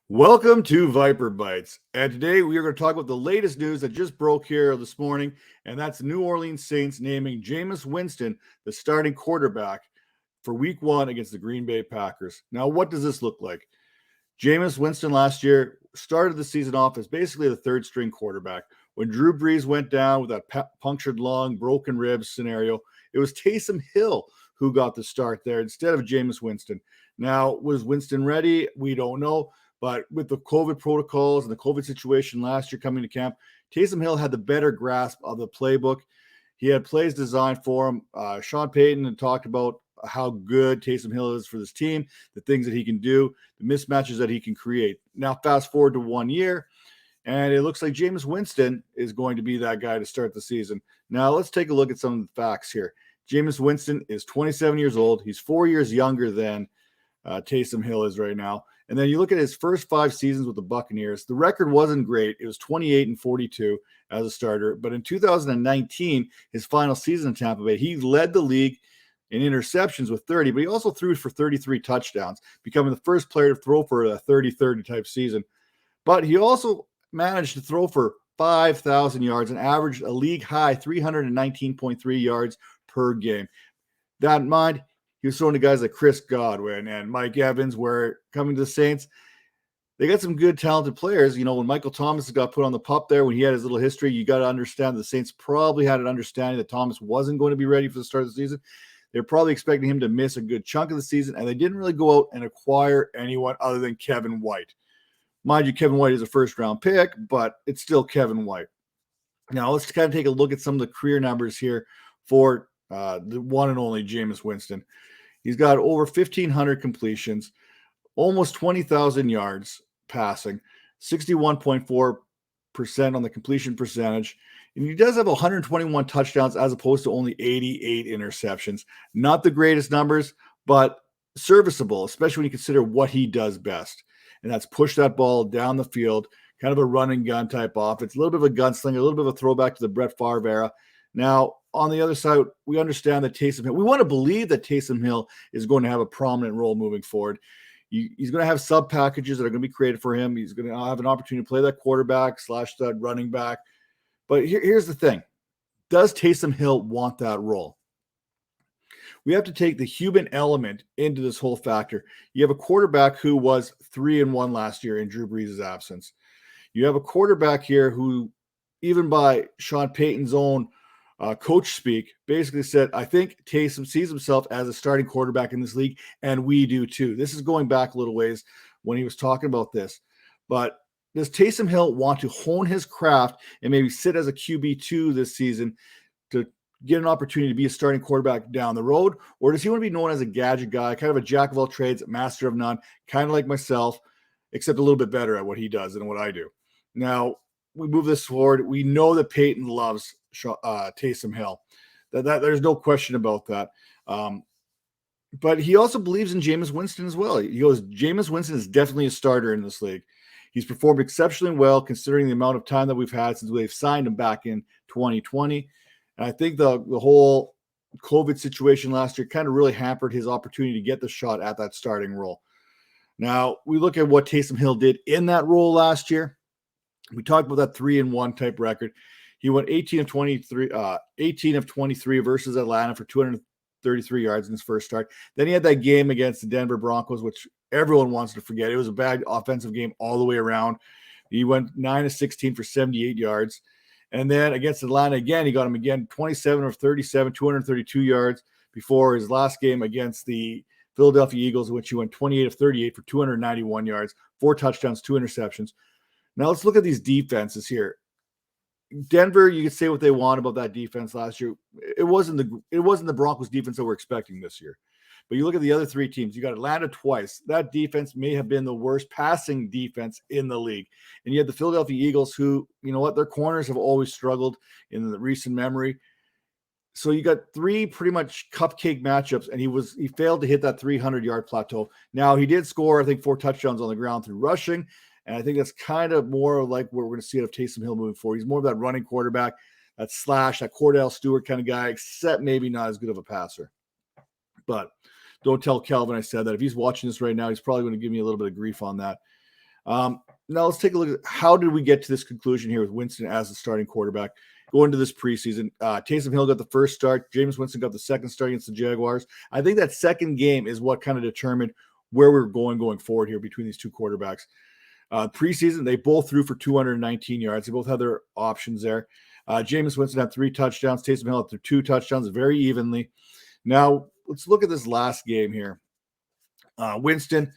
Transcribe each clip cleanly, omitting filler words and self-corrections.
Welcome to Viper Bytes. And today we are going to talk about the latest news that just broke here this morning, and that's New Orleans Saints naming Jameis Winston the starting quarterback for week one against the Green Bay Packers. Now, what does this look like? Jameis Winston last year started the season off as basically the third string quarterback. When Drew Brees went down with that punctured lung, broken ribs scenario, it was Taysom Hill who got the start there instead of Jameis Winston. Now, was Winston ready? We don't know. But with the COVID protocols and the COVID situation last year coming to camp, Taysom Hill had the better grasp of the playbook. He had plays designed for him. Sean Payton had talked about how good Taysom Hill is for this team, the things that he can do, the mismatches that he can create. Now, fast forward to 1 year, and it looks like Jameis Winston is going to be that guy to start the season. Now, let's take a look at some of the facts here. Jameis Winston is 27 years old. He's 4 years younger than Taysom Hill is right now. And then you look at his first 5 seasons with the Buccaneers. The record wasn't great. It was 28-42 as a starter. But in 2019, his final season in Tampa Bay, he led the league in interceptions with 30, but he also threw for 33 touchdowns, becoming the first player to throw for a 30-30 type season. But he also managed to throw for 5,000 yards and averaged a league high 319.3 yards per game. That in mind, he was throwing to guys like Chris Godwin and Mike Evans, where coming to the Saints, they got some good, talented players. You know, when Michael Thomas got put on the pup there, when he had his little history, you got to understand the Saints probably had an understanding that Thomas wasn't going to be ready for the start of the season. They're probably expecting him to miss a good chunk of the season, and they didn't really go out and acquire anyone other than Kevin White. Mind you, Kevin White is a first-round pick, but it's still Kevin White. Now, let's kind of take a look at some of the career numbers here for the one and only Jameis Winston. He's got over 1,500 completions, almost 20,000 yards passing, 61.4% on the completion percentage. And he does have 121 touchdowns as opposed to only 88 interceptions. Not the greatest numbers, but serviceable, especially when you consider what he does best. And that's push that ball down the field, kind of a run and gun type offense, a little bit of a gunslinger, a little bit of a throwback to the Brett Favre era. Now, on the other side, we understand that Taysom Hill, we want to believe that Taysom Hill is going to have a prominent role moving forward. He's going to have sub packages that are going to be created for him. He's going to have an opportunity to play that quarterback / stud running back. But here's the thing. Does Taysom Hill want that role? We have to take the human element into this whole factor. You have a quarterback who was 3-1 last year in Drew Brees' absence. You have a quarterback here who, even by Sean Payton's own coach speak, basically said, I think Taysom sees himself as a starting quarterback in this league, and we do too. This is going back a little ways when he was talking about this. But does Taysom Hill want to hone his craft and maybe sit as a QB2 this season to get an opportunity to be a starting quarterback down the road? Or does he want to be known as a gadget guy, kind of a jack of all trades, master of none, kind of like myself, except a little bit better at what he does than what I do? Now, we move this forward. We know that Peyton loves Taysom Hill. That there's no question about that. But he also believes in Jameis Winston as well. He goes, Jameis Winston is definitely a starter in this league. He's performed exceptionally well considering the amount of time that we've had since we've signed him back in 2020. And I think the whole COVID situation last year kind of really hampered his opportunity to get the shot at that starting role. Now, we look at what Taysom Hill did in that role last year. We talked about that 3-1 type record. He went 18 of 23 versus Atlanta for 233 yards in his first start. Then he had that game against the Denver Broncos, which everyone wants to forget. It was a bad offensive game all the way around. He went 9 of 16 for 78 yards. And then against Atlanta again, he got him again, 27 of 37, 232 yards before his last game against the Philadelphia Eagles, in which he went 28 of 38 for 291 yards, 4 touchdowns, 2 interceptions. Now let's look at these defenses here. Denver, you can say what they want about that defense last year. It wasn't the Broncos defense that we're expecting this year. But you look at the other 3 teams. You got Atlanta twice. That defense may have been the worst passing defense in the league. And you had the Philadelphia Eagles, who, you know what, their corners have always struggled in the recent memory. So you got 3 pretty much cupcake matchups, and he failed to hit that 300-yard plateau. Now, he did score, I think, 4 touchdowns on the ground through rushing. And I think that's kind of more like what we're going to see out of Taysom Hill moving forward. He's more of that running quarterback, that Cordell Stewart kind of guy, except maybe not as good of a passer. But don't tell Calvin I said that. If he's watching this right now, he's probably going to give me a little bit of grief on that. Now let's take a look at how did we get to this conclusion here with Winston as the starting quarterback going into this preseason. Taysom Hill got the first start. Jameis Winston got the second start against the Jaguars. I think that second game is what kind of determined where we're going forward here between these two quarterbacks. Preseason, they both threw for 219 yards. They both had their options there. Jameis Winston had 3 touchdowns. Taysom Hill had 2 touchdowns very evenly. Now, let's look at this last game here. Winston,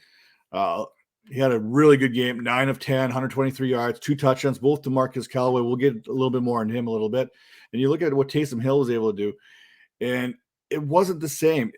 he had a really good game, 9 of 10, 123 yards, 2 touchdowns, both to Marcus Callaway. We'll get a little bit more on him a little bit. And you look at what Taysom Hill was able to do, and it wasn't the same.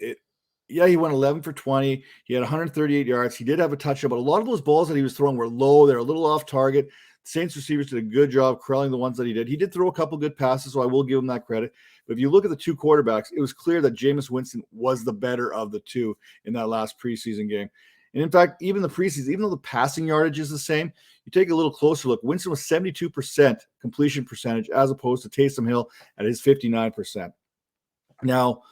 He went 11 for 20. He had 138 yards. He did have a touchdown, but a lot of those balls that he was throwing were low. They're a little off target. Saints receivers did a good job corralling the ones that he did. He did throw a couple good passes, so I will give him that credit. But if you look at the two quarterbacks, it was clear that Jameis Winston was the better of the two in that last preseason game. And in fact, even the preseason, even though the passing yardage is the same, you take a little closer look. Winston was 72% completion percentage as opposed to Taysom Hill at his 59%. Now,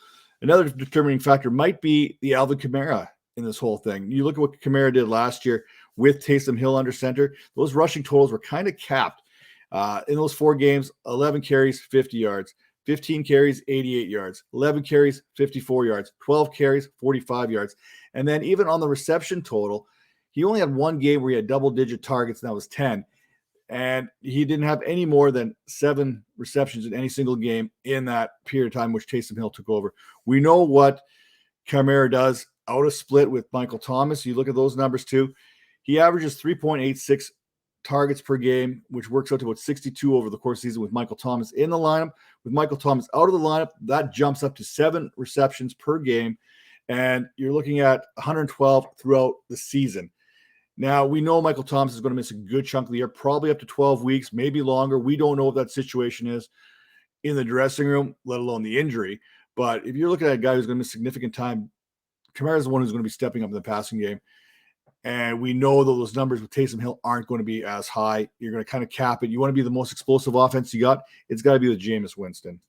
another determining factor might be the Alvin Kamara in this whole thing. You look at what Kamara did last year with Taysom Hill under center. Those rushing totals were kind of capped. In those 4 games, 11 carries, 50 yards. 15 carries, 88 yards. 11 carries, 54 yards. 12 carries, 45 yards. And then even on the reception total, he only had 1 game where he had double-digit targets, and that was 10. And he didn't have any more than 7 receptions in any single game in that period of time which Taysom Hill took over. We know what Kamara does out of split with Michael Thomas. You look at those numbers too. He averages 3.86 targets per game, which works out to about 62 over the course of the season with Michael Thomas in the lineup. With Michael Thomas out of the lineup, that jumps up to 7 receptions per game. And you're looking at 112 throughout the season. Now, we know Michael Thomas is going to miss a good chunk of the year, probably up to 12 weeks, maybe longer. We don't know what that situation is in the dressing room, let alone the injury. But if you're looking at a guy who's going to miss significant time, Kamara is the one who's going to be stepping up in the passing game. And we know that those numbers with Taysom Hill aren't going to be as high. You're going to kind of cap it. You want to be the most explosive offense you got, it's got to be with Jameis Winston.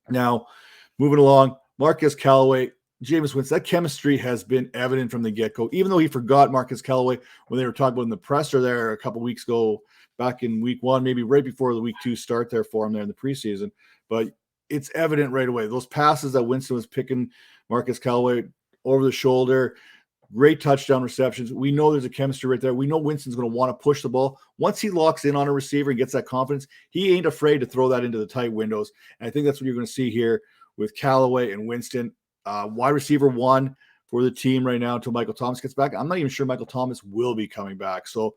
Now, moving along, Marcus Callaway, Jameis Winston, that chemistry has been evident from the get-go, even though he forgot Marcus Callaway when they were talking about in the presser there a couple weeks ago, back in week 1, maybe right before the week 2 start there for him there in the preseason. But it's evident right away. Those passes that Winston was picking Marcus Callaway over the shoulder, great touchdown receptions. We know there's a chemistry right there. We know Winston's going to want to push the ball. Once he locks in on a receiver and gets that confidence, he ain't afraid to throw that into the tight windows. And I think that's what you're going to see here with Callaway and Winston. Wide receiver 1 for the team right now until Michael Thomas gets back. I'm not even sure Michael Thomas will be coming back. So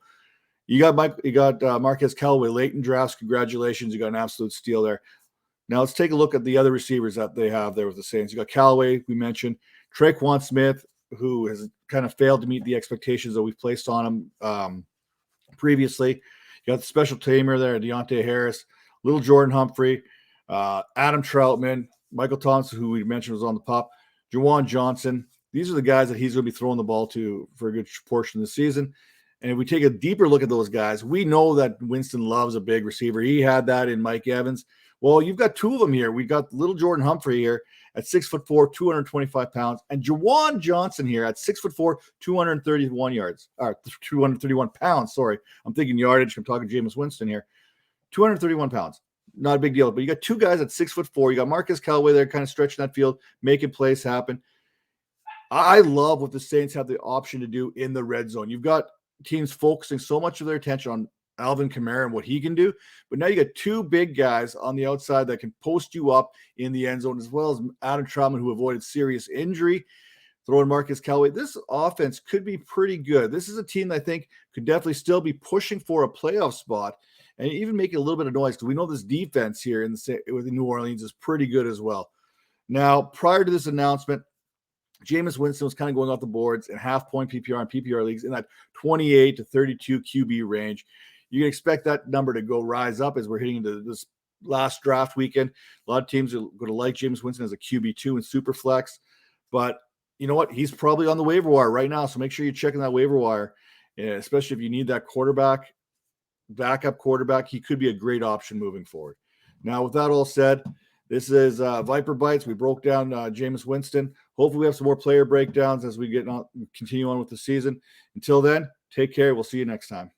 you got Marquez Callaway late in drafts. Congratulations. You got an absolute steal there. Now let's take a look at the other receivers that they have there with the Saints. You got Callaway, we mentioned. Traquan Smith, who has kind of failed to meet the expectations that we've placed on him previously. You got the special teamer there, Deontay Harris, Little Jordan Humphrey, Adam Troutman, Michael Thomas, who we mentioned was on the pop, Juwan Johnson. These are the guys that he's going to be throwing the ball to for a good portion of the season. And if we take a deeper look at those guys, we know that Winston loves a big receiver. He had that in Mike Evans. Well, you've got 2 of them here. We've got Little Jordan Humphrey here at 6'4", 225 pounds, and Juwan Johnson here at 6'4", 231 pounds. Sorry, I'm thinking yardage. I'm talking Jameis Winston here. 231 pounds. Not a big deal. But you got 2 guys at 6'4". You got Marcus Callaway there kind of stretching that field, making plays happen. I love what the Saints have the option to do in the red zone. You've got teams focusing so much of their attention on Alvin Kamara and what he can do. But now you got 2 big guys on the outside that can post you up in the end zone, as well as Adam Troutman, who avoided serious injury, throwing Marcus Callaway. This offense could be pretty good. This is a team that I think could definitely still be pushing for a playoff spot and even making a little bit of noise, because we know this defense here with New Orleans is pretty good as well. Now, prior to this announcement, Jameis Winston was kind of going off the boards in half-point PPR and PPR leagues in that 28 to 32 QB range. You can expect that number to rise up as we're hitting into this last draft weekend. A lot of teams are going to like Jameis Winston as a QB2 in Superflex. But you know what? He's probably on the waiver wire right now, so make sure you're checking that waiver wire, especially if you need that backup quarterback. He could be a great option moving forward. Now, with that all said, this is Viper Bytes. We broke down Jameis Winston. Hopefully we have some more player breakdowns as we continue on with the season. Until then, Take care. We'll see you next time.